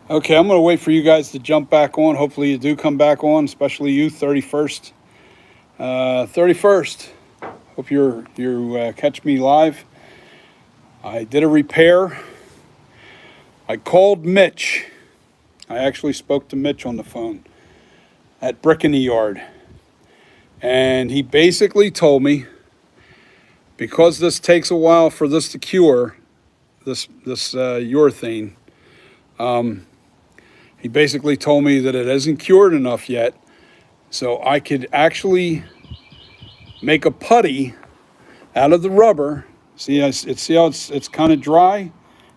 Okay, I'm going to wait for you guys to jump back on. Hopefully you do come back on, especially you, 31st. 31st. Hope you catch me live. I did a repair. I called Mitch. I actually spoke to Mitch on the phone at Brick in the Yard. And he basically told me, because this takes a while for this to cure, this urethane, he basically told me that it isn't cured enough yet, so I could actually make a putty out of the rubber. See, see how it's kind of dry?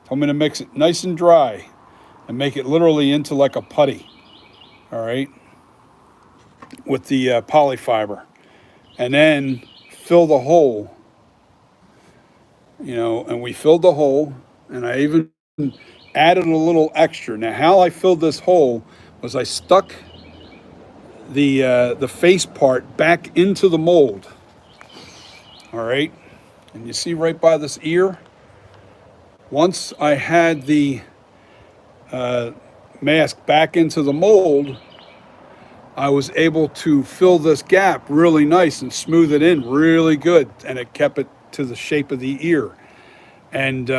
Told me to mix it nice and dry and make it literally into like a putty, all right, with the polyfiber. And then fill the hole, and we filled the hole, and I even added a little extra. Now, how I filled this hole was I stuck the face part back into the mold, all right? And you see right by this ear, once I had the mask back into the mold, I was able to fill this gap really nice and smooth it in really good, and it kept it to the shape of the ear. And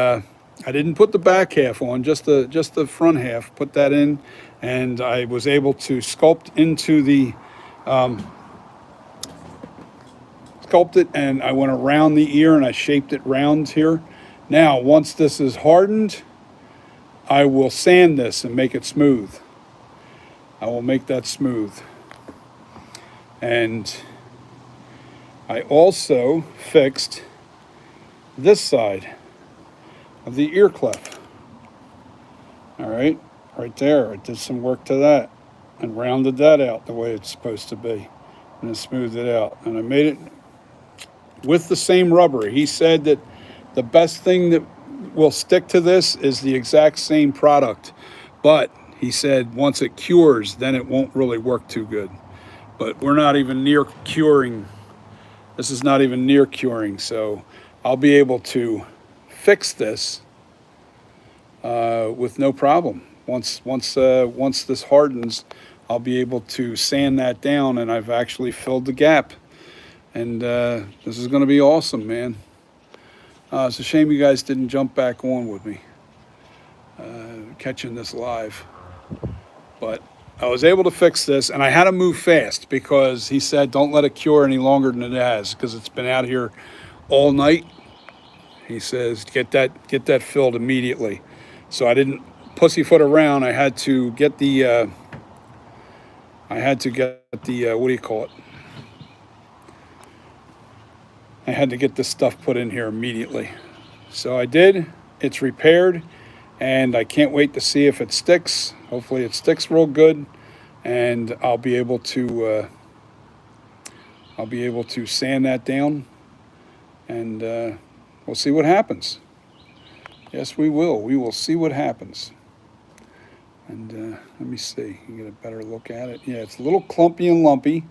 I didn't put the back half on, just the front half. Put that in, and I was able to sculpt into the sculpt it, and I went around the ear and I shaped it round here. Now, once this is hardened, I will sand this and make it smooth. I will make that smooth. And I also fixed this side of the ear clef. All right, right there. I did some work to that and rounded that out the way it's supposed to be, and then smoothed it out. And I made it with the same rubber. He said that the best thing that will stick to this is the exact same product, but he said once it cures, then it won't really work too good. But we're not even near curing. This is not even near curing, so I'll be able to fix this with no problem. Once this hardens, I'll be able to sand that down, and I've actually filled the gap. And this is going to be awesome, man. It's a shame you guys didn't jump back on with me, catching this live. But I was able to fix this, and I had to move fast because he said don't let it cure any longer than it has, because it's been out here all night. He says get that filled immediately. So I didn't pussyfoot around. I had to get the what do you call it? I had to get this stuff put in here immediately. So I did. It's repaired, and I can't wait to see if it sticks. Hopefully it sticks real good, and I'll be able to sand that down, and we'll see what happens. Yes, we will. We will see what happens. And let me see. You get a better look at it. Yeah, it's a little clumpy and lumpy,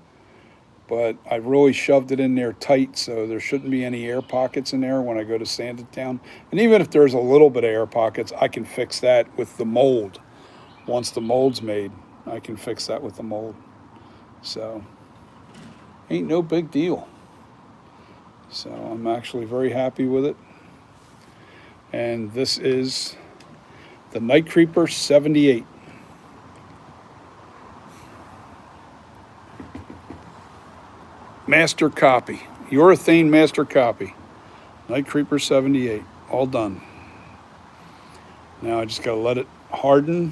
but I really shoved it in there tight, so there shouldn't be any air pockets in there when I go to sand it down. And even if there's a little bit of air pockets, I can fix that with the mold. Once the mold's made, I can fix that with the mold. So, ain't no big deal. So I'm actually very happy with it. And this is the Night Creeper 78. Master copy, urethane master copy, Night Creeper 78, all done. Now I just gotta let it harden.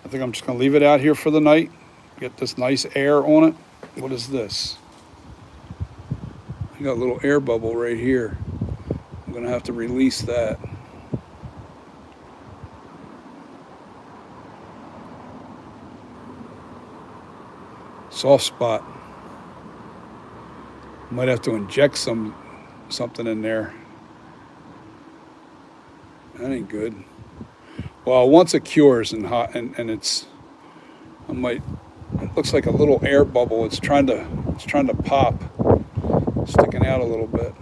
I think I'm just gonna leave it out here for the night, get this nice air on it. What is this? I got a little air bubble right here. I'm gonna have to release that. Soft spot. Might have to inject something in there. That ain't good. Well, once it cures and hot and it's, it looks like a little air bubble. It's trying to pop, sticking out a little bit.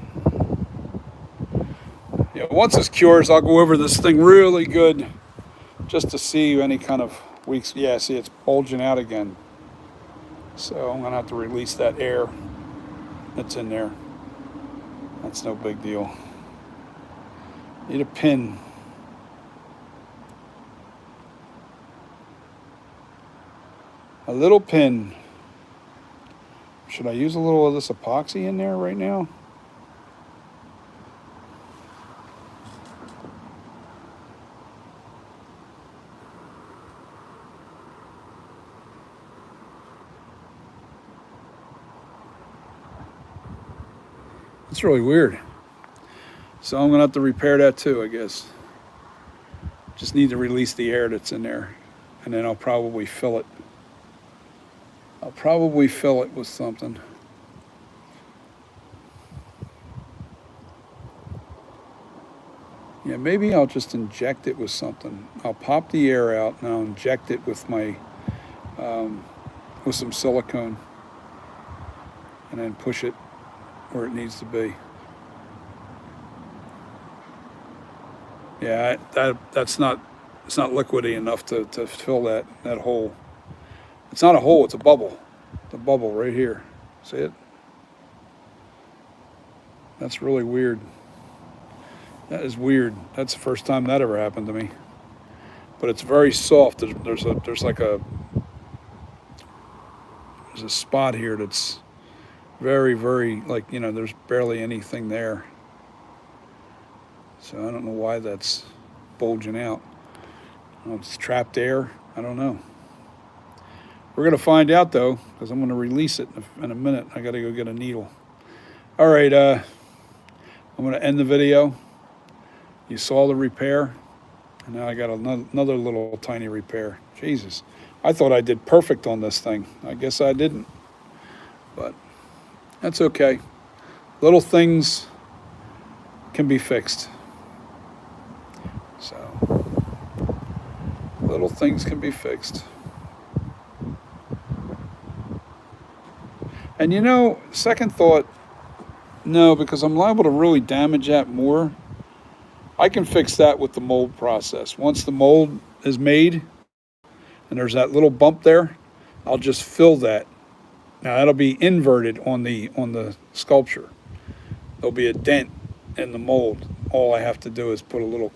Yeah, once this cures, I'll go over this thing really good just to see any kind of weaks. Yeah, see, it's bulging out again. So I'm gonna have to release that air that's in there. That's no big deal. Need a pin. A little pin. Should I use a little of this epoxy in there right now? It's really weird. So I'm gonna have to repair that too, I guess. Just need to release the air that's in there, and then I'll probably fill it. I'll probably fill it with something. Yeah, maybe I'll just inject it with something. I'll pop the air out and I'll inject it with my, with some silicone, and then push it where it needs to be. Yeah, that's not, it's not liquidy enough to fill that hole. It's not a hole, it's a bubble. It's a bubble right here. See it? That's really weird. That is weird. That's the first time that ever happened to me. But it's very soft. There's a spot here that's very, very, like, you know, there's barely anything there. So I don't know why that's bulging out. It's trapped air. I don't know. We're going to find out, though, because I'm going to release it in a minute. I got to go get a needle. All right, I'm going to end the video. You saw the repair, and now I got another little tiny repair. Jesus, I thought I did perfect on this thing. I guess I didn't, but that's okay. Little things can be fixed. So, little things can be fixed. And you know, second thought, no, because I'm liable to really damage that more. I can fix that with the mold process. Once the mold is made and there's that little bump there, I'll just fill that. Now that'll be inverted on the sculpture. There'll be a dent in the mold. All I have to do is put a little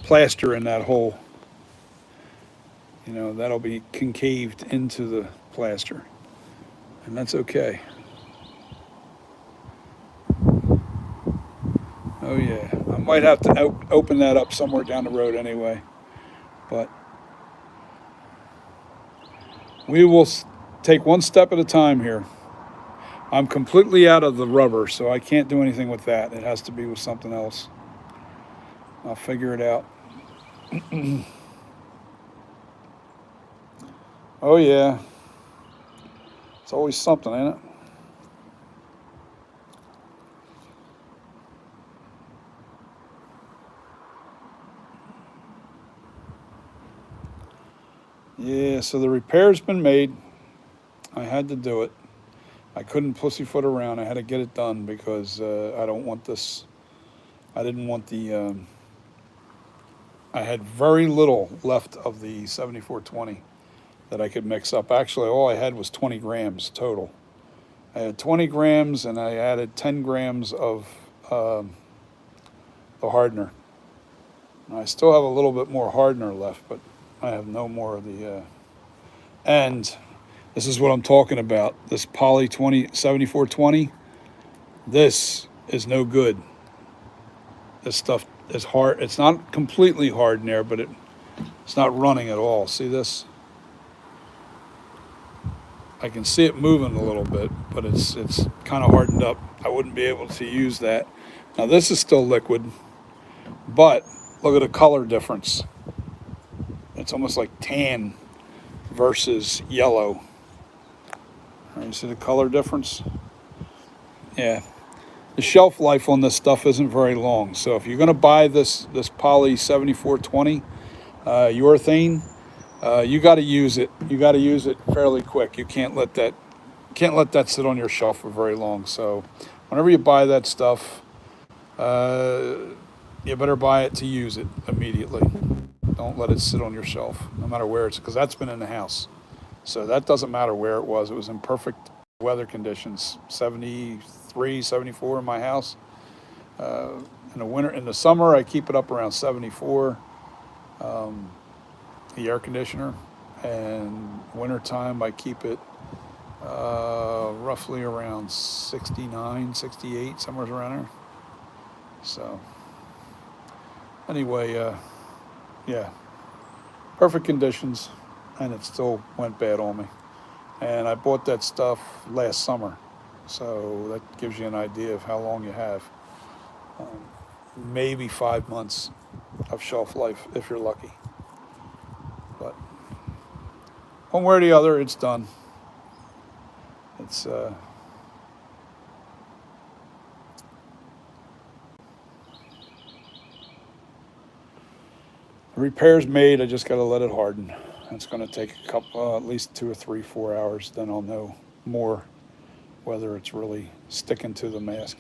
plaster in that hole. You know, that'll be concaved into the plaster, and that's okay. Oh yeah, I might have to open that up somewhere down the road anyway, but we will take one step at a time here. I'm completely out of the rubber, so I can't do anything with that. It has to be with something else. I'll figure it out. Oh yeah, it's always something, ain't it? Yeah, so the repair's been made. I had to do it. I couldn't pussyfoot around. I had to get it done because I don't want this. I didn't want the. I had very little left of the 7420 that I could mix up. Actually, all I had was 20 grams total. I had 20 grams and I added 10 grams of the hardener. I still have a little bit more hardener left, but I have no more of the, and this is what I'm talking about. This Poly 7420, this is no good. This stuff is hard. It's not completely hard in there, but it's not running at all. See this? I can see it moving a little bit, but it's kind of hardened up. I wouldn't be able to use that. Now this is still liquid, but look at the color difference. It's almost like tan versus yellow. You see the color difference? Yeah. The shelf life on this stuff isn't very long. So if you're going to buy this Poly 7420 urethane, you got to use it. You got to use it fairly quick. You can't let that sit on your shelf for very long. So whenever you buy that stuff, you better buy it to use it immediately. Don't let it sit on your shelf, no matter where it's, because that's been in the house. So that doesn't matter where it was. It was in perfect weather conditions, 73, 74 in my house. In the winter, in the summer, I keep it up around 74, the air conditioner. And wintertime, I keep it roughly around 69, 68, somewhere around there. So anyway, yeah, perfect conditions, and it still went bad on me. And I bought that stuff last summer, so that gives you an idea of how long you have. Maybe 5 months of shelf life if you're lucky. But one way or the other, it's done. It's the repair's made. I just got to let it harden. It's going to take a couple, at least 2 or 3, 4 hours. Then I'll know more whether it's really sticking to the mask.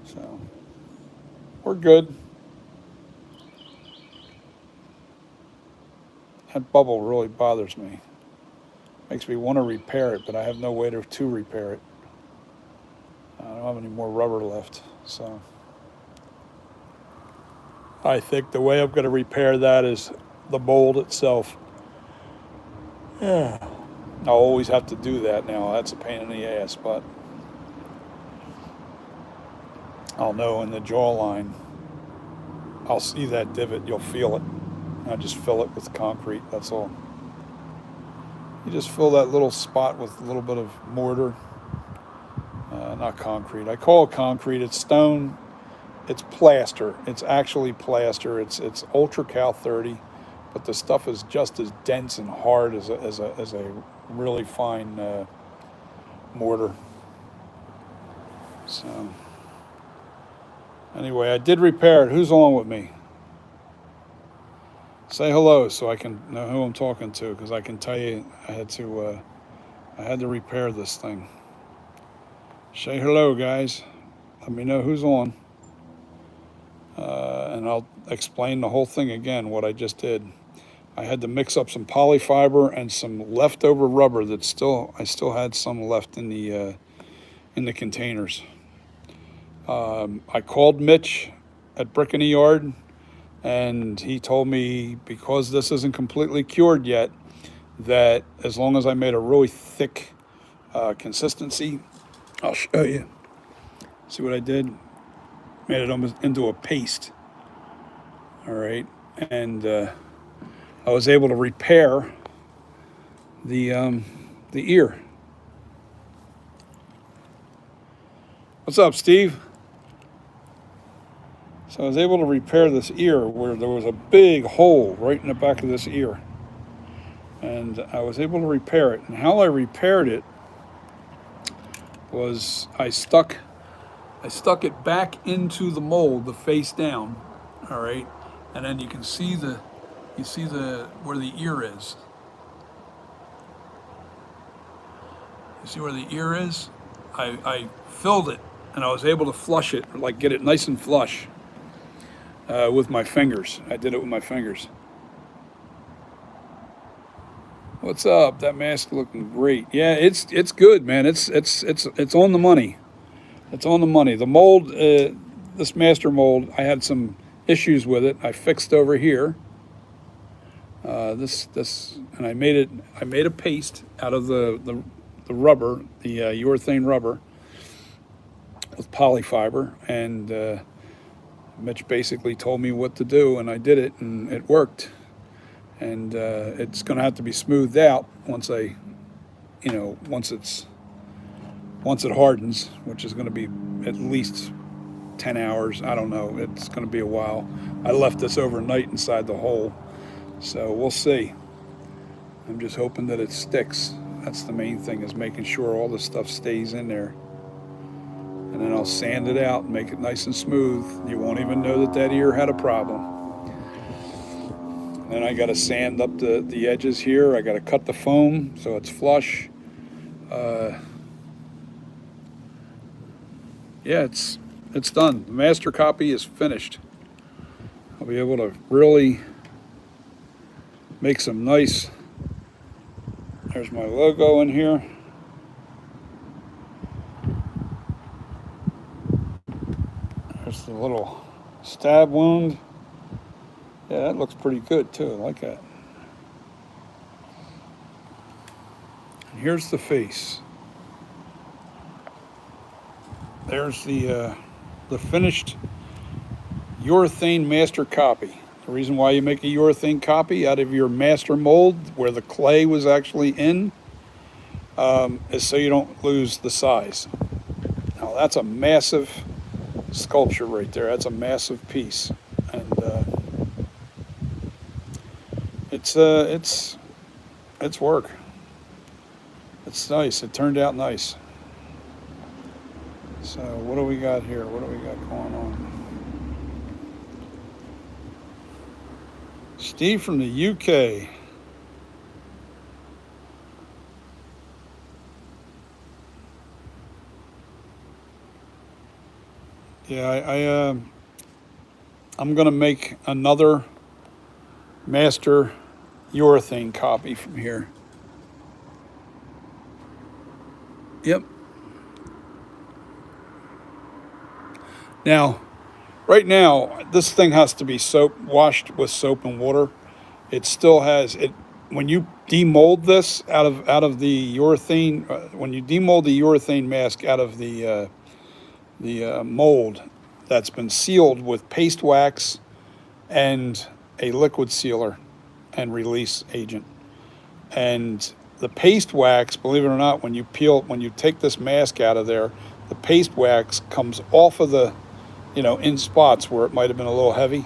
So we're good. That bubble really bothers me. Makes me want to repair it, but I have no way to repair it. I don't have any more rubber left, so I think the way I'm going to repair that is the mold itself. Yeah. I'll always have to do that now. That's a pain in the ass, but I'll know in the jawline. I'll see that divot. You'll feel it. I just fill it with concrete. That's all. You just fill that little spot with a little bit of mortar. Not concrete. I call it concrete. It's stone. It's plaster. It's actually plaster. It's Ultra Cal 30, but the stuff is just as dense and hard as a really fine mortar. So anyway, I did repair it. Who's on with me? Say hello so I can know who I'm talking to, because I can tell you I had to repair this thing. Say hello, guys. Let me know who's on. And I'll explain the whole thing again, what I just did. I had to mix up some polyfiber and some leftover rubber that I still had some left in the containers. I called Mitch at Brick in the Yard, and he told me, because this isn't completely cured yet, that as long as I made a really thick consistency, I'll show you. See what I did? Made it almost into a paste. All right, and I was able to repair the ear. What's up, Steve? So I was able to repair this ear where there was a big hole right in the back of this ear, and I was able to repair it. And how I repaired it was I stuck it back into the mold, the face down. All right, and then you see where the ear is. You see where the ear is? I filled it, and I was able to flush it, like get it nice and flush with my fingers. I did it with my fingers. What's up? That mask looking great. Yeah, it's good, man. It's on the money. It's on the money. The mold, this master mold, I had some issues with it. I fixed over here. And I made a paste out of the rubber, the urethane rubber, with polyfiber, and Mitch basically told me what to do, and I did it, and it worked. And it's going to have to be smoothed out once it hardens, which is going to be at least 10 hours. I don't know. It's going to be a while. I left this overnight inside the hole, so we'll see. I'm just hoping that it sticks. That's the main thing, is making sure all the stuff stays in there. And then I'll sand it out and make it nice and smooth. You won't even know that ear had a problem. Then I got to sand up the edges here. I got to cut the foam so it's flush. Yeah, It's done. The master copy is finished. I'll be able to really make some nice, there's my logo in here. There's the little stab wound. Yeah, that looks pretty good too. I like that. And here's the face. There's the finished urethane master copy. The reason why you make a urethane copy out of your master mold, where the clay was actually in, is so you don't lose the size. Now that's a massive sculpture right there. That's a massive piece, and it's work. It's nice. It turned out nice. So what do we got here? What do we got going on? Steve from the UK. Yeah, I'm gonna make another master urethane copy from here. Yep. Now, right now, this thing has to be washed with soap and water. It still has it. When you demold this out of the urethane, when you demold the urethane mask out of the mold that's been sealed with paste wax and a liquid sealer and release agent. And the paste wax, believe it or not, when you take this mask out of there, the paste wax comes off of the, in spots where it might have been a little heavy.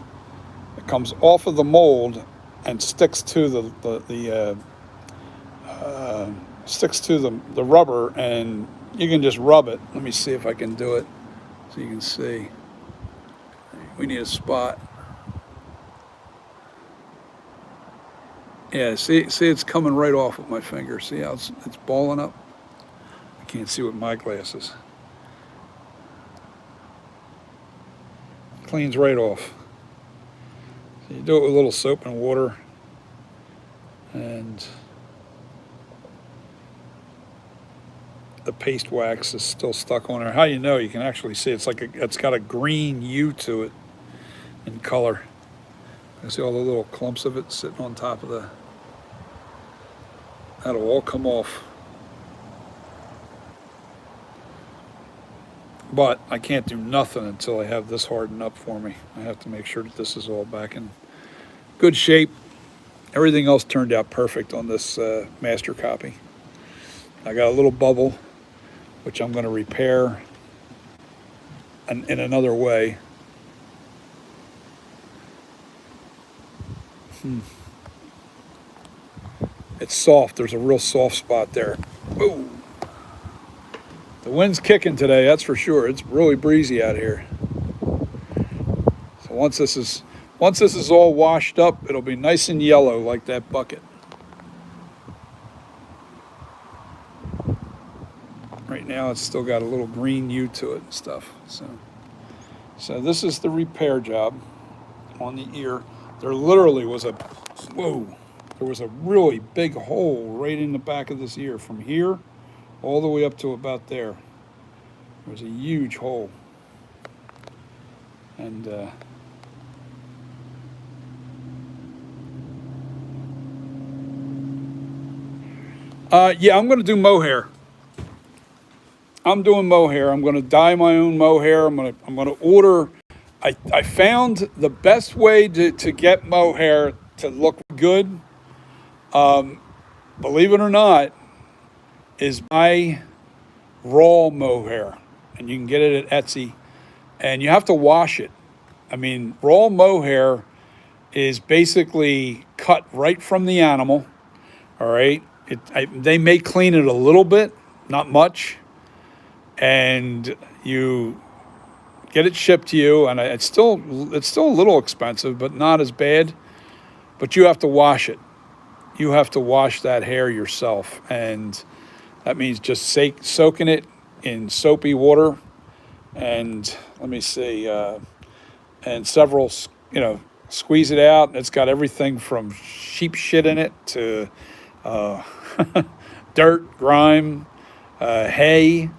It comes off of the mold and sticks to the rubber, and you can just rub it. Let me see if I can do it so you can see. We need a spot. Yeah, see it's coming right off with my finger. See how it's balling up? I can't see with my glasses. Cleans right off. So you do it with a little soap and water, and the paste wax is still stuck on there. How you know? You can actually see it's got a green hue to it in color. You see all the little clumps of it sitting on top of that'll all come off. But I can't do nothing until I have this hardened up for me. I have to make sure that this is all back in good shape. Everything else turned out perfect on this master copy. I got a little bubble, which I'm going to repair in another way. It's soft. There's a real soft spot there. Ooh. The wind's kicking today, that's for sure. It's really breezy out here. So once this is all washed up, it'll be nice and yellow like that bucket. Right now it's still got a little green hue to it and stuff. So this is the repair job on the ear. There literally was there was a really big hole right in the back of this ear from here all the way up to about there. There was a huge hole. And yeah, I'm going to do mohair. I'm doing mohair. I'm going to dye my own mohair. I'm going to order. I found the best way to get mohair to look good, believe it or not, is buy raw mohair, and you can get it at Etsy, and you have to wash it. I mean, raw mohair is basically cut right from the animal. All right, they may clean it a little bit, not much, and you get it shipped to you, and it's still a little expensive, but not as bad. But you have to wash it. You have to wash that hair yourself, and that means just soaking it in soapy water and let me see, and several, squeeze it out. It's got everything from sheep shit in it to uh, dirt, grime, hay.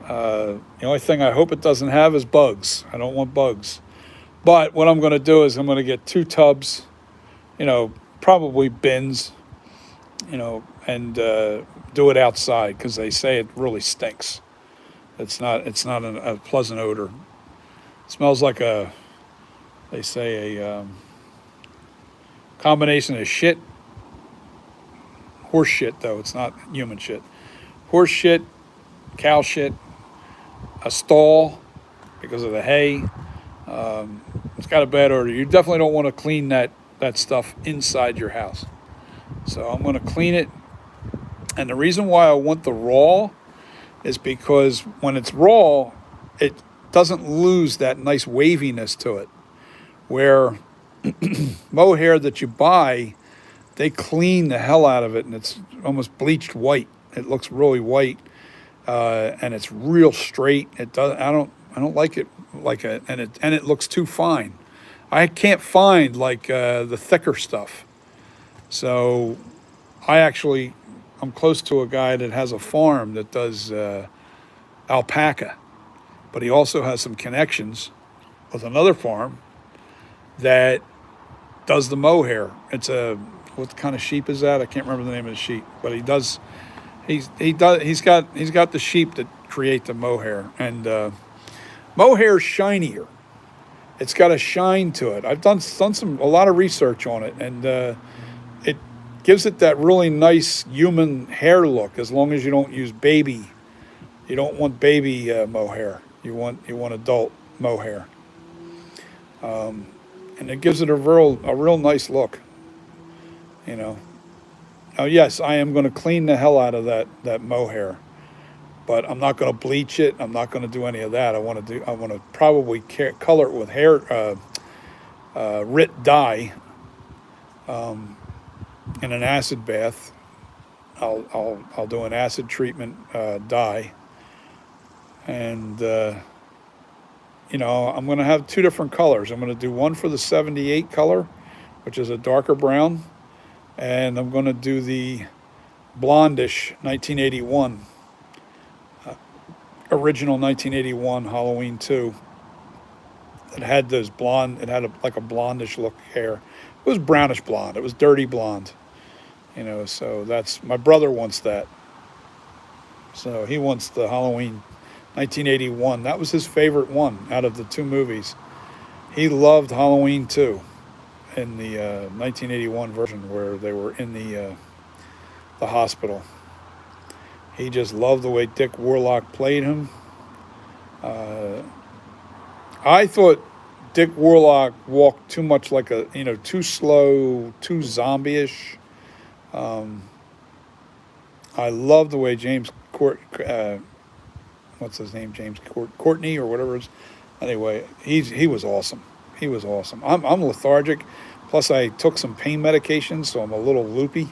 The only thing I hope it doesn't have is bugs. I don't want bugs. But what I'm going to do is I'm going to get 2 tubs, probably bins, and do it outside because they say it really stinks. It's not a pleasant odor. It smells like they say a combination of shit, horse shit though. It's not human shit. Horse shit, cow shit, a stall because of the hay. It's got a bad odor. You definitely don't want to clean that stuff inside your house. So I'm going to clean it. And the reason why I want the raw is because when it's raw, it doesn't lose that nice waviness to it. Where mohair that you buy, they clean the hell out of it, and it's almost bleached white. It looks really white, and it's real straight. It does. I don't like it and it looks too fine. I can't find like the thicker stuff. So I'm close to a guy that has a farm that does alpaca, but he also has some connections with another farm that does the mohair. What kind of sheep is that? I can't remember the name of the sheep, but he does. He's got the sheep that create the mohair, and mohair's shinier. It's got a shine to it. I've done a lot of research on it, and it gives it that really nice human hair look. As long as you don't use baby, you don't want baby mohair. You want adult mohair, and it gives it a real nice look. Now, yes, I am going to clean the hell out of that mohair, but I'm not going to bleach it. I'm not going to do any of that. I want to probably color it with RIT dye, in an acid bath. I'll do an acid treatment dye, and I'm going to have 2 different colors. I'm going to do one for the 78 color, which is a darker brown, and I'm going to do the blondish 1981, original 1981 Halloween 2. It had those blonde. It had like a blondish look hair. It was brownish blonde. It was dirty blonde. So that's my brother wants that. So he wants the Halloween 1981. That was his favorite one out of the 2 movies. He loved Halloween 2 in the 1981 version where they were in the hospital. He just loved the way Dick Warlock played him. I thought Dick Warlock walked too much like too slow, too zombie-ish. I love the way what's his name? James Courtney or whatever it is. Anyway, he was awesome. He was awesome. I'm lethargic. Plus, I took some pain medications, so I'm a little loopy.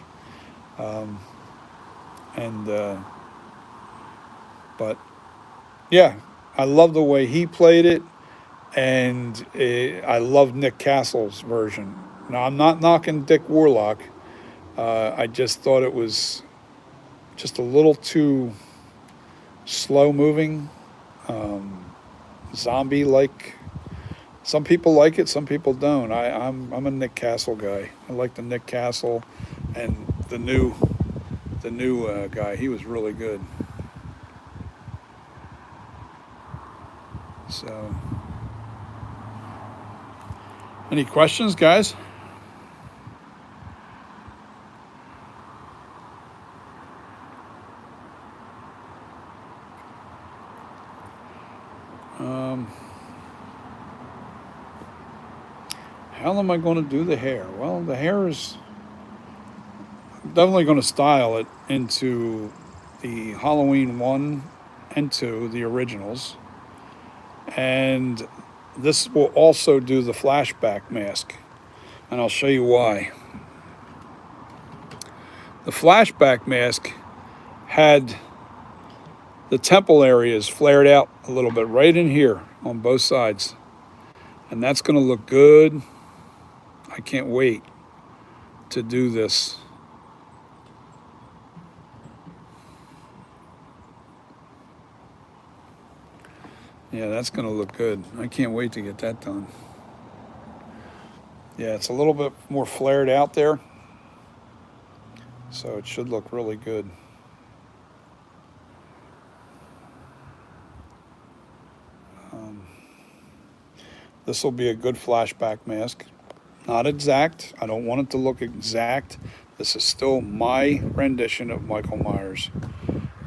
But yeah, I love the way he played it, and I love Nick Castle's version. Now, I'm not knocking Dick Warlock. I just thought it was just a little too slow moving, zombie-like. Some people like it, some people don't. I'm a Nick Castle guy. I like the Nick Castle, and the new guy. He was really good. So, any questions, guys? How am I going to do the hair? Well, the hair is definitely going to style it into the Halloween 1 and 2, the originals. And this will also do the flashback mask. And I'll show you why. The flashback mask had the temple area is flared out a little bit right in here on both sides. And that's going to look good. I can't wait to do this. Yeah, that's going to look good. I can't wait to get that done. Yeah, it's a little bit more flared out there, so it should look really good. This will be a good flashback mask. Not exact. I don't want it to look exact. This is still my rendition of Michael Myers.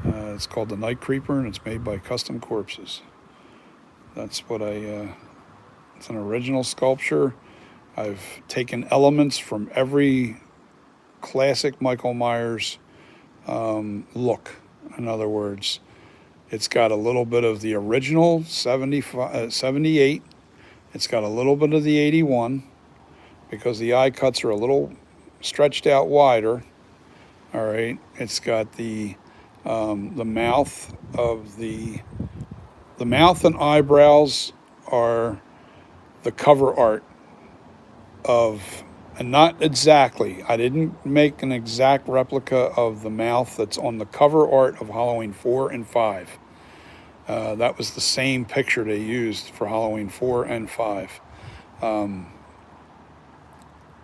It's called the Night Creeper, and it's made by Custom Corpses. That's what it's an original sculpture. I've taken elements from every classic Michael Myers look. In other words, it's got a little bit of the original 78. It's got a little bit of the 81 because the eye cuts are a little stretched out wider. All right. It's got the mouth of the mouth and eyebrows are the cover art of, and not exactly. I didn't make an exact replica of the mouth that's on the cover art of Halloween 4 and 5. That was the same picture they used for Halloween 4 and 5.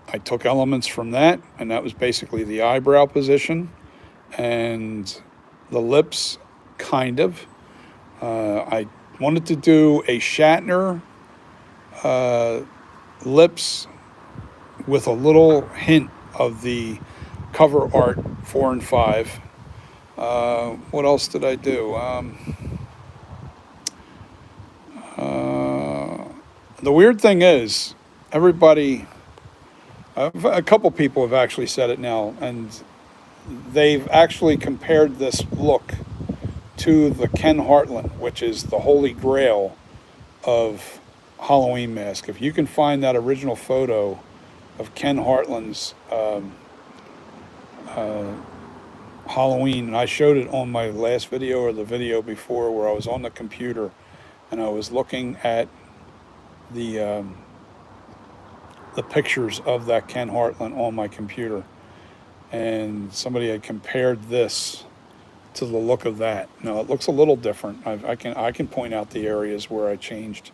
I took elements from that, and that was basically the eyebrow position and the lips, kind of. I wanted to do a Shatner lips with a little hint of the cover art 4 and 5. What else did I do? The weird thing is, everybody, a couple people have actually said it now, and they've actually compared this look to the Ken Hartland, which is the holy grail of Halloween mask. If you can find that original photo of Ken Hartland's Halloween, and I showed it on my last video or the video before where I was on the computer and I was looking at the pictures of that Ken Hartland on my computer, and somebody had compared this to the look of that. Now it looks a little different. I can point out the areas where I changed,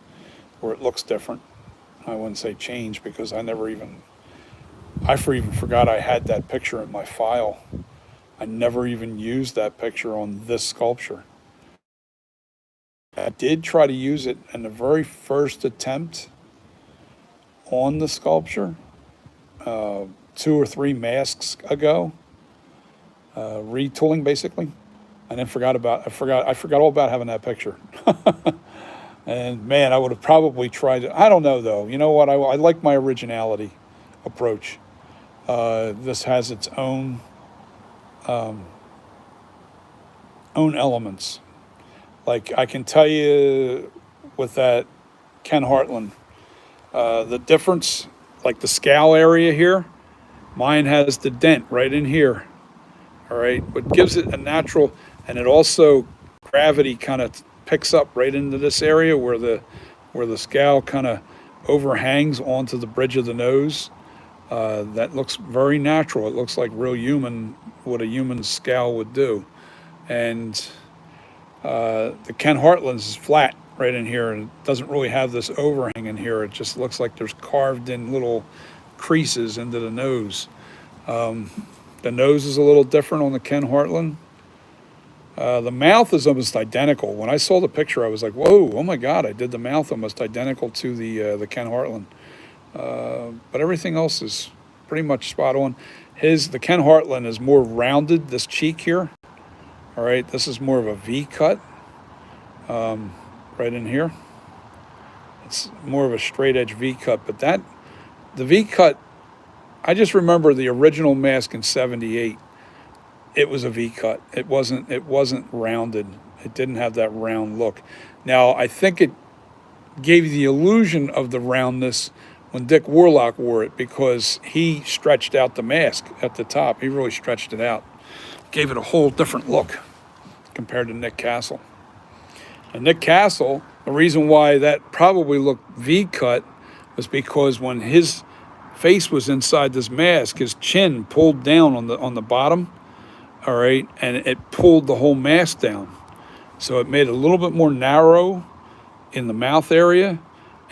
where it looks different. I wouldn't say change because I even forgot I had that picture in my file. I never even used that picture on this sculpture. I did try to use it in the very first attempt on the sculpture, 2 or 3 masks ago, retooling basically, and then I forgot all about having that picture. And man, I would have probably tried it. I don't know though. You know what? I like my originality approach. This has its own elements. Like I can tell you with that Ken Hartland, the difference, like the scowl area here, mine has the dent right in here. All right, what gives it a natural, and it also gravity kind of picks up right into this area where the scowl kind of overhangs onto the bridge of the nose. That looks very natural. It looks like real human, what a human scowl would do. And the Ken Hartland's is flat right in here, and it doesn't really have this overhang in here. It just looks like there's carved in little creases into the nose. The nose is a little different on the Ken Hartland. The mouth is almost identical. When I saw the picture, I was like, whoa, oh my God, I did the mouth almost identical to the Ken Hartland. But everything else is pretty much spot on. The Ken Hartland is more rounded, this cheek here. All right, this is more of a V cut right in here. It's more of a straight edge V cut, but the V cut, I just remember the original mask in '78. It was a V cut. It wasn't rounded. It didn't have that round look. Now I think it gave the illusion of the roundness when Dick Warlock wore it because he stretched out the mask at the top. He really stretched it out. Gave it a whole different look. compared to Nick Castle. And Nick Castle, the reason why that probably looked V-cut was because when his face was inside this mask, his chin pulled down on the bottom, all right, and it pulled the whole mask down. So it made it a little bit more narrow in the mouth area,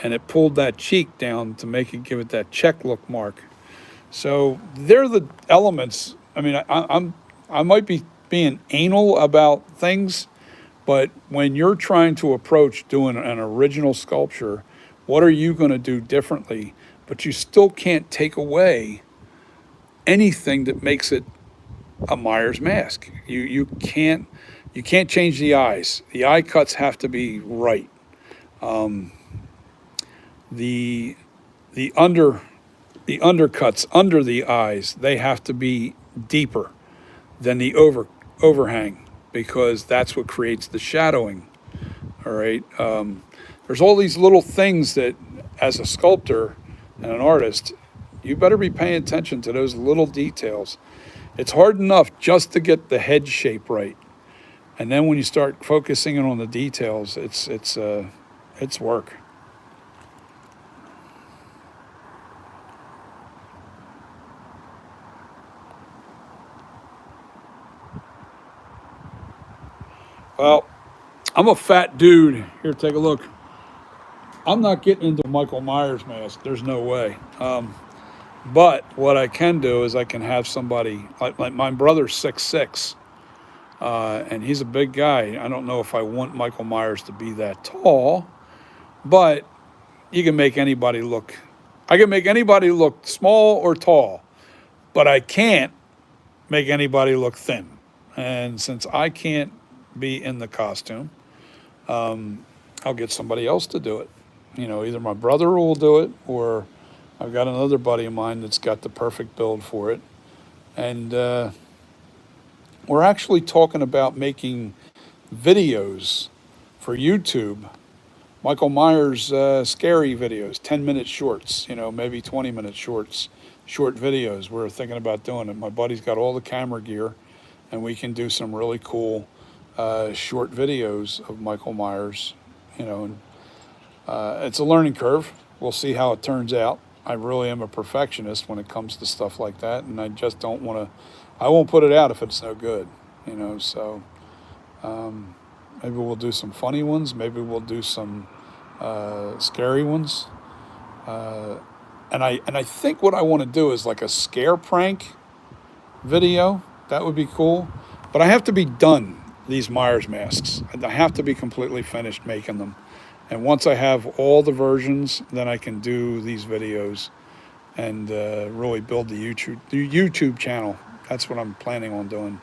and it pulled that cheek down to give it that check look mark. So they're the elements. I mean, I might be being anal about things, but when you're trying to approach doing an original sculpture, what are you going to do differently? But you still can't take away anything that makes it a Myers mask. You can't change the eyes. The eye cuts have to be right. The undercuts under the eyes, they have to be deeper than the overhang, because that's what creates the shadowing. All right. There's all these little things that, as a sculptor and an artist, you better be paying attention to those little details. It's hard enough just to get the head shape right, and then when you start focusing on the details, it's work. Well, I'm a fat dude. Here, take a look. I'm not getting into Michael Myers mask. There's no way. But what I can do is I can have somebody, like my brother's 6'6", and he's a big guy. I don't know if I want Michael Myers to be that tall, but you can make anybody look, I can make anybody look small or tall, but I can't make anybody look thin. And since I can't be in the costume, I'll get somebody else to do it. You know, either my brother will do it, or I've got another buddy of mine that's got the perfect build for it. And we're actually talking about making videos for YouTube, Michael Myers scary videos, 10-minute shorts, you know, maybe 20-minute shorts, short videos. We're thinking about doing it. My buddy's got all the camera gear, and we can do some really cool short videos of Michael Myers, you know, and it's a learning curve. We'll see how it turns out. I really am a perfectionist when it comes to stuff like that, and I just don't want to, I won't put it out if it's no good, you know, so maybe we'll do some funny ones, maybe we'll do some scary ones, and I think what I want to do is like a scare prank video. That would be cool, but I have to be done these Myers masks. I have to be completely finished making them. And once I have all the versions, then I can do these videos and really build the YouTube channel. That's what I'm planning on doing.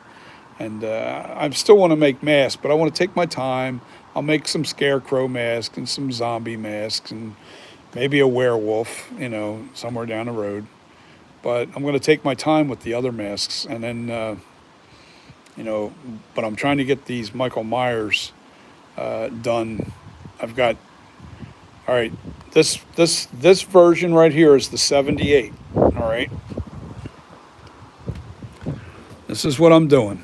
And I still want to make masks, but I want to take my time. I'll make some scarecrow masks and some zombie masks and maybe a werewolf, you know, somewhere down the road. But I'm going to take my time with the other masks, and then you know, but I'm trying to get these Michael Myers done. I've got, all right, this version right here is the 78, all right? This is what I'm doing.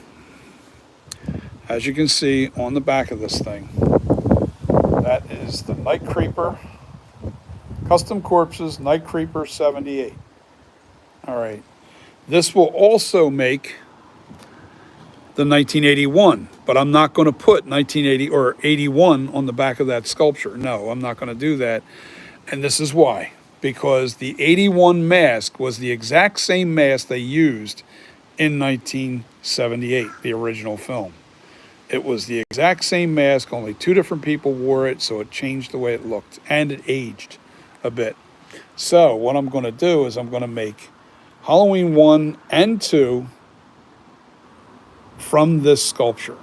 As you can see on the back of this thing, that is the Night Creeper, Custom Corpses Night Creeper 78. All right, this will also make the 1981, but I'm not going to put 1980 or 81 on the back of that sculpture. No, I'm not going to do that. And this is why. Because the 81 mask was the exact same mask they used in 1978, the original film. It was the exact same mask, only two different people wore it, so it changed the way it looked, and it aged a bit. So what I'm going to do is I'm going to make Halloween 1 and 2 from this sculpture,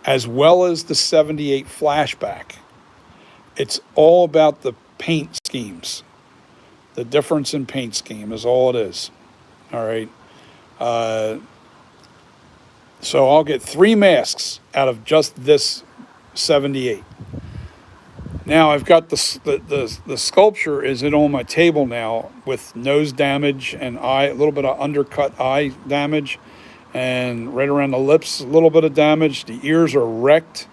as well as the 78 flashback. It's all about the paint schemes. The difference in paint scheme is all it is. All right. So I'll get 3 masks out of just this 78. Now I've got the sculpture is it on my table now with nose damage and eye, a little bit of undercut eye damage. and right around the lips, a little bit of damage. The ears are wrecked.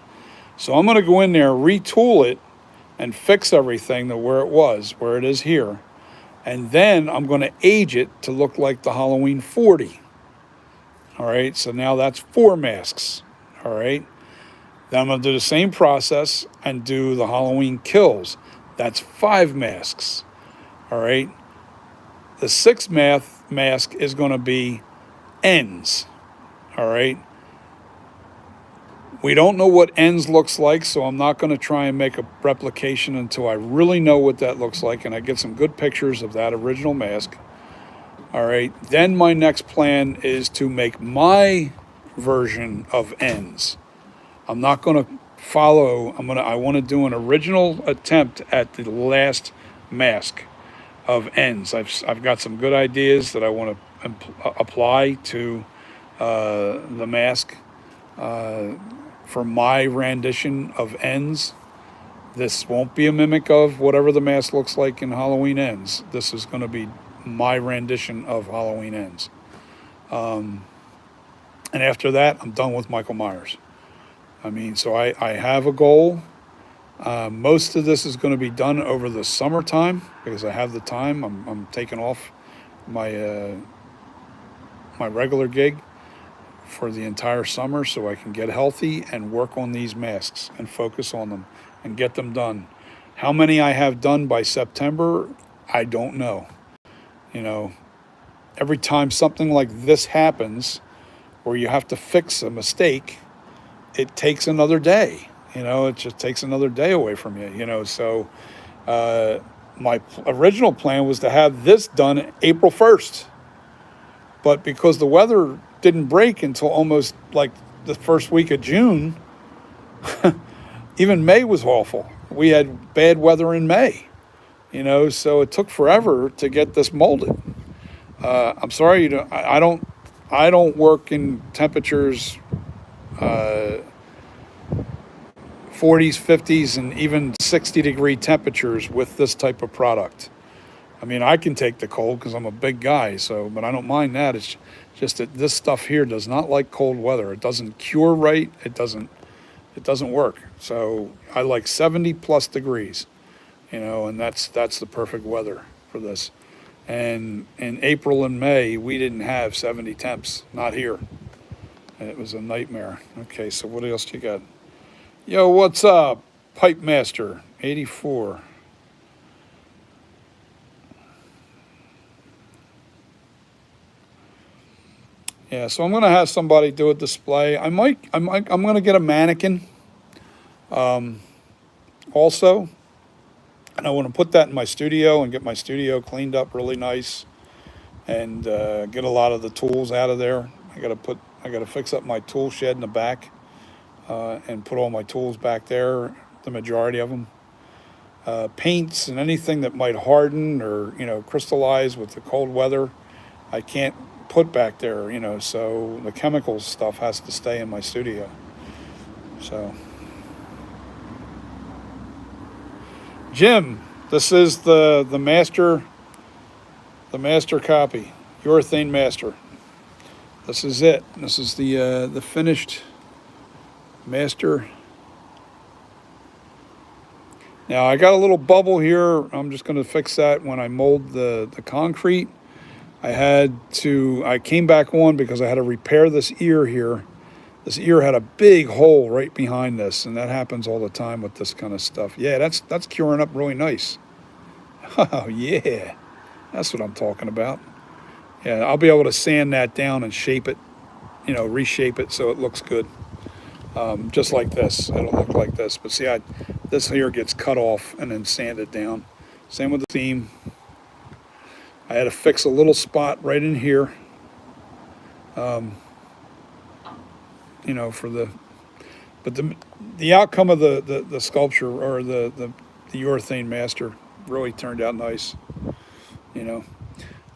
So I'm going to go in there, retool it, and fix everything to where it was, where it is here. And then I'm going to age it to look like the Halloween 40. All right, so now that's 4 masks. All right. Then I'm going to do the same process and do the Halloween Kills. That's 5 masks. All right. The 6th mask is going to be ends. All right. We don't know what ends looks like, so I'm not going to try and make a replication until I really know what that looks like and I get some good pictures of that original mask. All right. Then my next plan is to make my version of ends. I'm not going to follow. I want to do an original attempt at the last mask of ends. I've got some good ideas that I want to apply to the mask for my rendition of ends. This won't be a mimic of whatever the mask looks like in Halloween Ends. This is going to be my rendition of Halloween Ends. And after that, I'm done with Michael Myers. I mean, so I have a goal. Most of this is going to be done over the summertime because I have the time. I'm taking off my my regular gig for the entire summer so I can get healthy and work on these masks and focus on them and get them done. How many I have done by September, I don't know. You know, every time something like this happens where you have to fix a mistake, it takes another day. You know, it just takes another day away from you, you know. So my original plan was to have this done April 1st. But because the weather didn't break until almost like the first week of June, even May was awful. We had bad weather in May, you know, so it took forever to get this molded. I'm sorry, you know, I don't work in temperatures 40s, 50s, and even 60-degree temperatures with this type of product. I mean, I can take the cold because I'm a big guy, so, but I don't mind that. It's just that this stuff here does not like cold weather. It doesn't cure right. It doesn't work. So I like 70 plus degrees, you know, and that's the perfect weather for this. And in April and May, we didn't have 70 temps, not here. It was a nightmare. Okay, so what else you got? Yo, what's up? Pipe Master 84. Yeah, so I'm gonna have somebody do a display. I'm gonna get a mannequin, also, and I want to put that in my studio and get my studio cleaned up really nice, and get a lot of the tools out of there. I gotta fix up my tool shed in the back, and put all my tools back there, the majority of them. Paints and anything that might harden or, you know, crystallize with the cold weather, I can't put back there, you know, so the chemical stuff has to stay in my studio. So, Jim, this is the master copy, Urethane Master. This is it. This is the finished master. Now I got a little bubble here. I'm just going to fix that when I mold the concrete. I came back on because I had to repair this ear here. This ear had a big hole right behind this, and that happens all the time with this kind of stuff. Yeah, that's curing up really nice. Oh yeah, that's what I'm talking about. Yeah, I'll be able to sand that down and shape it, you know, reshape it so it looks good. Just like this, it'll look like this. But see, this here gets cut off and then sanded down. Same with the seam. I had to fix a little spot right in here, you know, but the outcome of the sculpture or the Urethane Master really turned out nice, you know.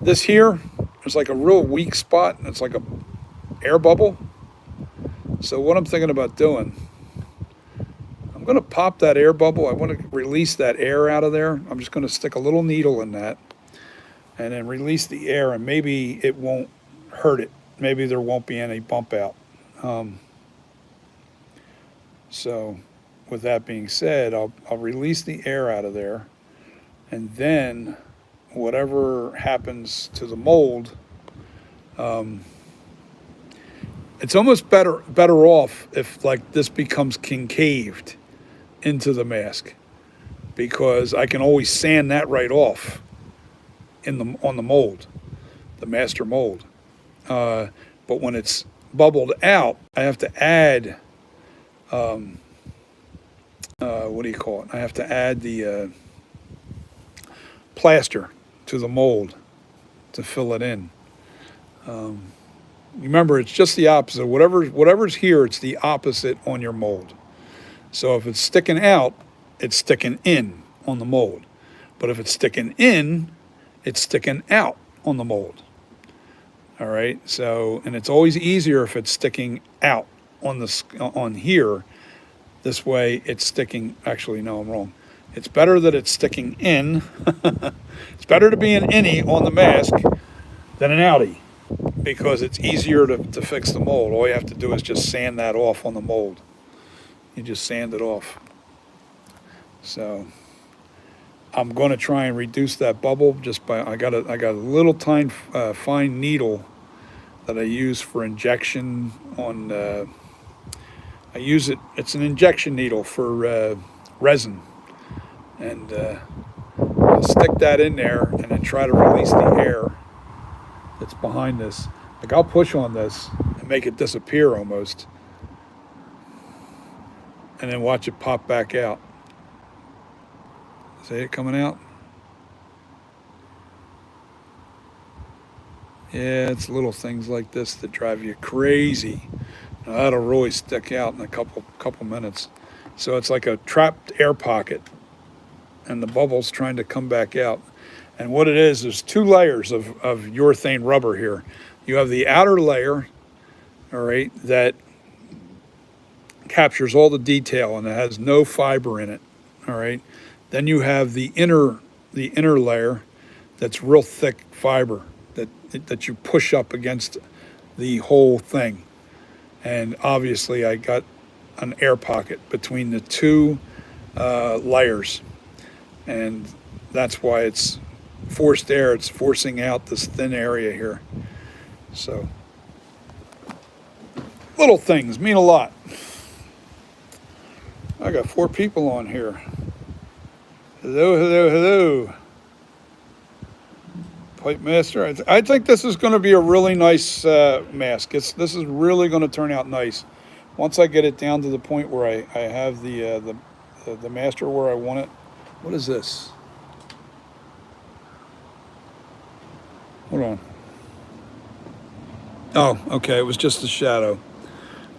This here is like a real weak spot, and it's like a air bubble. So what I'm thinking about doing, I'm going to pop that air bubble. I want to release that air out of there. I'm just going to stick a little needle in that and then release the air, and maybe it won't hurt it maybe there won't be any bump out. So with that being said, I'll release the air out of there, and then whatever happens to the mold, it's almost better off if like this becomes concaved into the mask, because I can always sand that right off on the mold, the master mold. But when it's bubbled out, I have to add what do you call it? I have to add the plaster to the mold to fill it in. Remember, it's just the opposite. Whatever's here, it's the opposite on your mold. So if it's sticking out, it's sticking in on the mold. But if it's sticking in, it's sticking out on the mold. All right. So, and it's always easier if it's sticking out on here. This way, it's sticking. Actually, no, I'm wrong. It's better that it's sticking in. It's better to be an innie on the mask than an outie, because it's easier to fix the mold. All you have to do is just sand that off on the mold. You just sand it off. So I'm going to try and reduce that bubble just by, I got a little tiny fine needle that I use for injection on, I use it, it's an injection needle for resin. And I'll stick that in there and then try to release the air that's behind this. Like, I'll push on this and make it disappear almost, and then watch it pop back out. See it coming out? Yeah, it's little things like this that drive you crazy. Now, that'll really stick out in a couple minutes. So it's like a trapped air pocket, and the bubble's trying to come back out. And what it is, there's two layers of urethane rubber here. You have the outer layer, all right, that captures all the detail and it has no fiber in it, all right. Then you have the inner layer that's real thick fiber that you push up against the whole thing. And obviously I got an air pocket between the two layers, and that's why it's forced air. It's forcing out this thin area here. So little things mean a lot. I got 4 people on here. Hello, hello, hello. Pipe Master. I think this is going to be a really nice mask. This is really going to turn out nice. Once I get it down to the point where I have the master where I want it. What is this? Hold on. Oh, okay. It was just a shadow.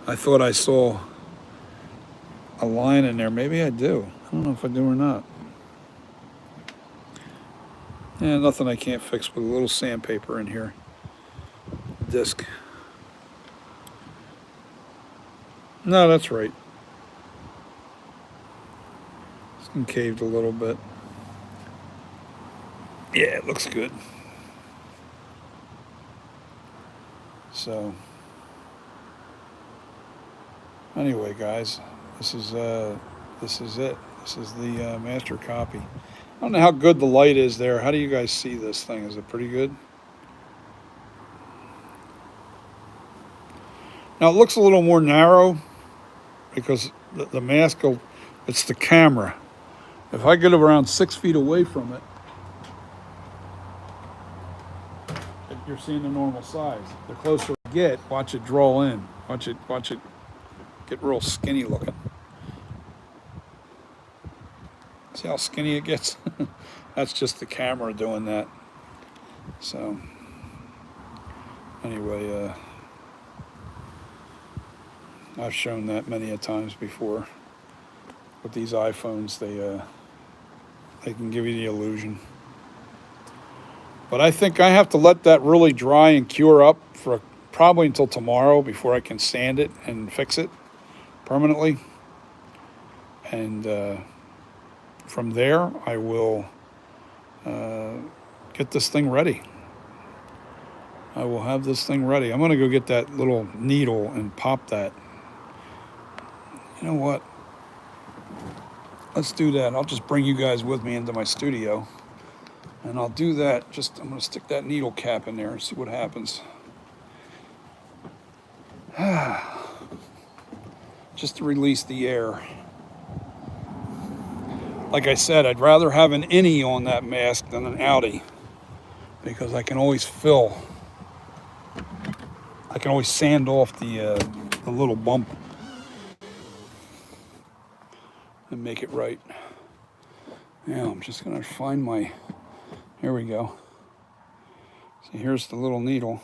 I thought I saw a line in there. Maybe I do. I don't know if I do or not. Yeah, nothing I can't fix with a little sandpaper in here. Disc. No, that's right. It's concaved a little bit. Yeah, it looks good. So, anyway, guys, this is it. This is the master copy. I don't know how good the light is there. How do you guys see this thing? Is it pretty good? Now it looks a little more narrow because the mask it's the camera. If I get around 6 feet away from it, you're seeing the normal size. The closer I get, watch it draw in. Watch it get real skinny looking. See how skinny it gets? That's just the camera doing that. So, anyway, I've shown that many a times before. With these iPhones, they can give you the illusion. But I think I have to let that really dry and cure up for probably until tomorrow before I can sand it and fix it permanently. And from there, I will get this thing ready. I will have this thing ready. I'm going to go get that little needle and pop that. You know what? Let's do that. I'll just bring you guys with me into my studio. And I'll do that. I'm going to stick that needle cap in there and see what happens. Just to release the air. Like I said, I'd rather have an innie on that mask than an outie, because I can always sand off the little bump and make it right. Now I'm just going to find my, here we go. So here's the little needle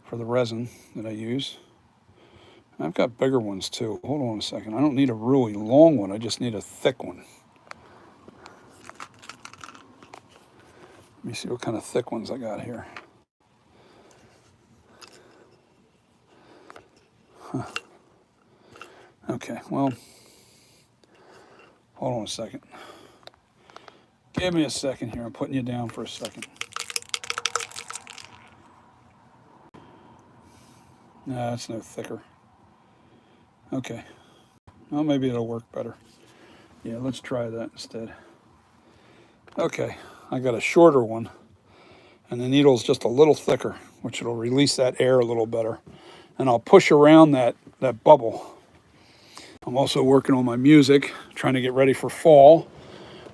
for the resin that I use. I've got bigger ones too. Hold on a second. I don't need a really long one. I just need a thick one. Let me see what kind of thick ones I got here. Huh. Okay, well, hold on a second. Give me a second here. I'm putting you down for a second. No, that's no thicker. Okay. Well, maybe it'll work better. Yeah, let's try that instead. Okay, I got a shorter one, and the needle's just a little thicker, which will release that air a little better. And I'll push around that bubble. I'm also working on my music, trying to get ready for fall.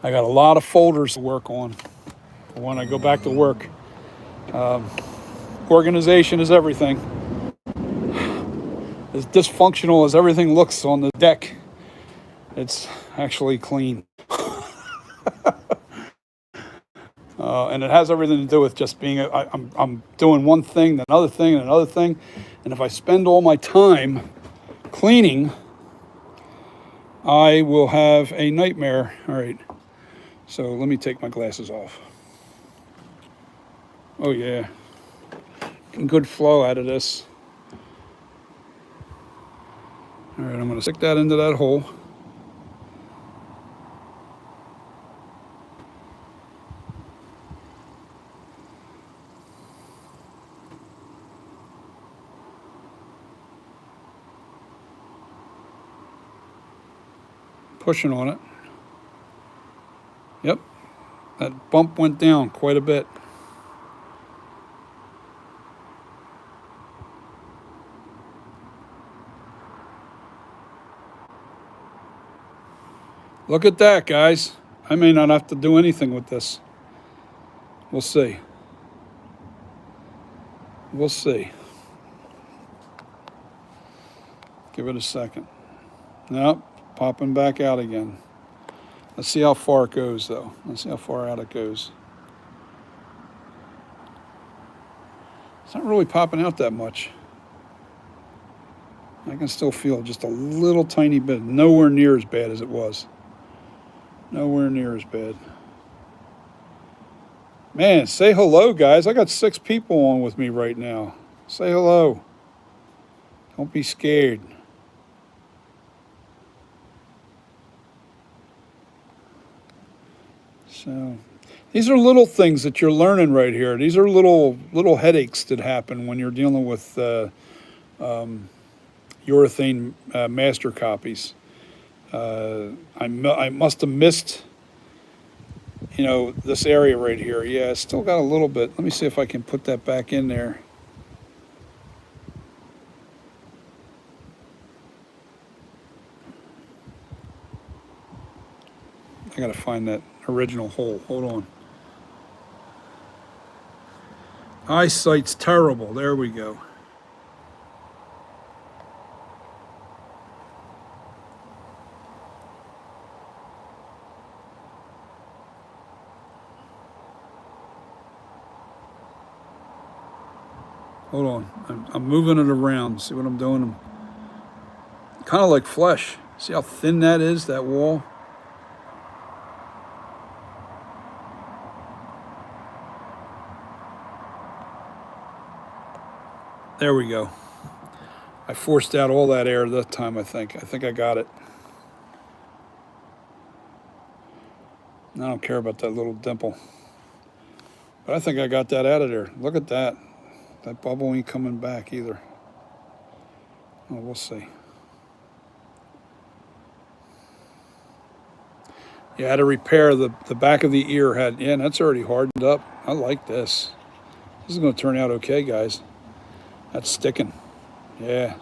I got a lot of folders to work on for when I go back to work. Organization is everything. As dysfunctional as everything looks on the deck, it's actually clean. And it has everything to do with just being, I'm doing one thing, then another thing, and another thing. And if I spend all my time cleaning, I will have a nightmare. All right, so let me take my glasses off. Oh yeah, good flow out of this. All right, I'm gonna stick that into that hole. Pushing on it. Yep, that bump went down quite a bit. Look at that, guys. I may not have to do anything with this. We'll see. We'll see. Give it a second. Nope, popping back out again. Let's see how far it goes, though. Let's see how far out it goes. It's not really popping out that much. I can still feel just a little tiny bit. Nowhere near as bad as it was. Nowhere near as bad. Man, say hello, guys. I got 6 people on with me right now. Say hello. Don't be scared. So, these are little things that you're learning right here. These are little headaches that happen when you're dealing with urethane master copies. I must have missed, this area right here. Yeah, it's still got a little bit. Let me see if I can put that back in there. I gotta find that original hole. Hold on. Eyesight's terrible. There we go. Hold on. I'm moving it around. See what I'm doing? I'm kind of like flesh. See how thin that is, that wall? There we go. I forced out all that air that time, I think. I think I got it. I don't care about that little dimple. But I think I got that out of there. Look at that. That bubble ain't coming back either. Well, we'll see. Yeah, I had to repair the back of the ear. Yeah, and that's already hardened up. I like this. This is going to turn out okay, guys. That's sticking. Yeah.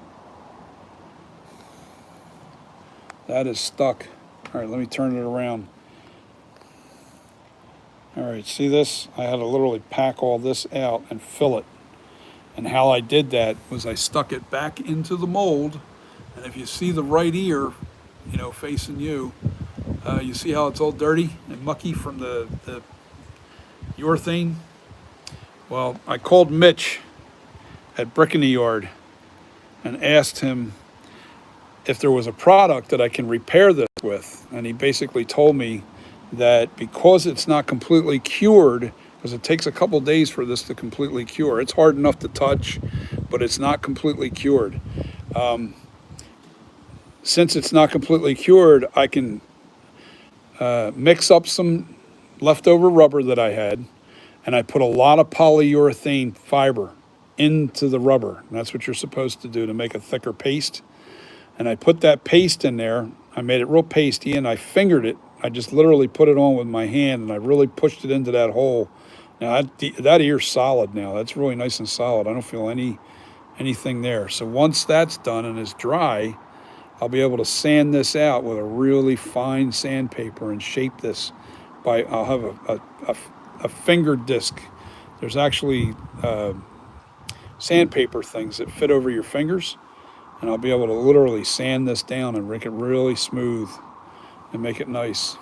That is stuck. All right, let me turn it around. All right, see this? I had to literally pack all this out and fill it. And how I did that was I stuck it back into the mold. And if you see the right ear, facing you, you see how it's all dirty and mucky from the urethane? Well, I called Mitch at Brick in the Yard and asked him if there was a product that I can repair this with. And he basically told me that because it's not completely cured, because it takes a couple days for this to completely cure. It's hard enough to touch, but it's not completely cured. Since it's not completely cured, I can mix up some leftover rubber that I had, and I put a lot of polyurethane fiber into the rubber. And that's what you're supposed to do to make a thicker paste. And I put that paste in there. I made it real pasty, and I fingered it. I just literally put it on with my hand, and I really pushed it into that hole. Now, that ear's solid now. That's really nice and solid. I don't feel anything there. So once that's done and is dry, I'll be able to sand this out with a really fine sandpaper and shape this I'll have a finger disc. There's actually sandpaper things that fit over your fingers, and I'll be able to literally sand this down and make it really smooth and make it nice.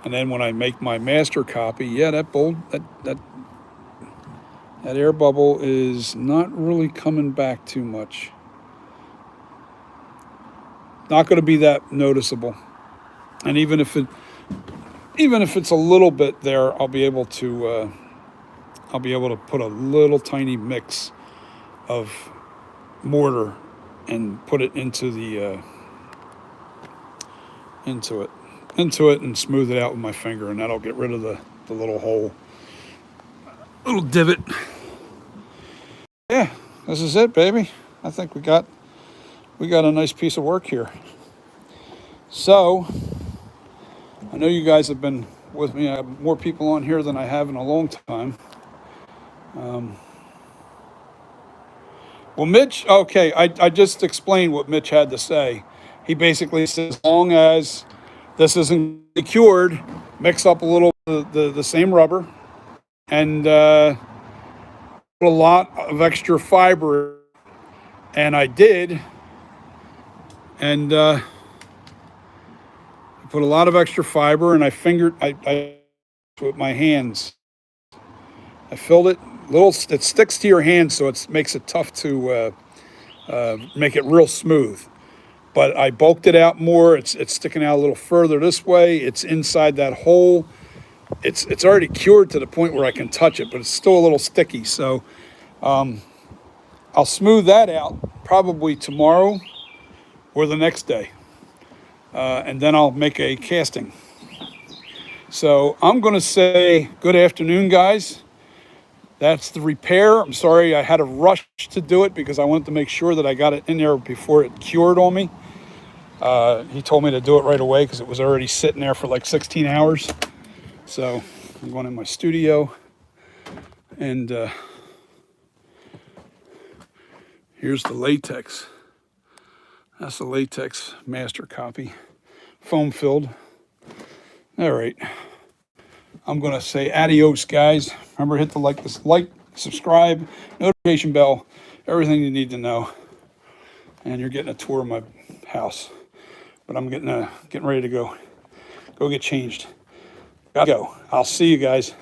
And then when I make my master copy, yeah, that air bubble is not really coming back too much. Not going to be that noticeable. And even if it's a little bit there, I'll be able to put a little tiny mix of mortar and put it into it and smooth it out with my finger, and that'll get rid of the little hole, little divot. Yeah, this is it, baby. I think we got a nice piece of work here. So I know you guys have been with me. I have more people on here than I have in a long time. Well, Mitch, okay, I just explained what Mitch had to say. He basically says, as long as this isn't cured, mix up a little the same rubber and put a lot of extra fiber. And I did. And I put a lot of extra fiber, and I with my hands. I filled it. It sticks to your hand, so it makes it tough to make it real smooth. But I bulked it out more. It's sticking out a little further this way. It's inside that hole. It's already cured to the point where I can touch it, but it's still a little sticky. So I'll smooth that out probably tomorrow or the next day, and then I'll make a casting. So I'm going to say good afternoon, guys. That's the repair. I'm sorry I had to rush to do it because I wanted to make sure that I got it in there before it cured on me. He told me to do it right away because it was already sitting there for like 16 hours. So I'm going in my studio, and here's the latex. That's the latex master copy, foam filled. All right. I'm going to say adios, guys. Remember, hit the like, subscribe, notification bell, everything you need to know. And you're getting a tour of my house. But I'm getting ready to go get changed. Gotta go. I'll see you guys.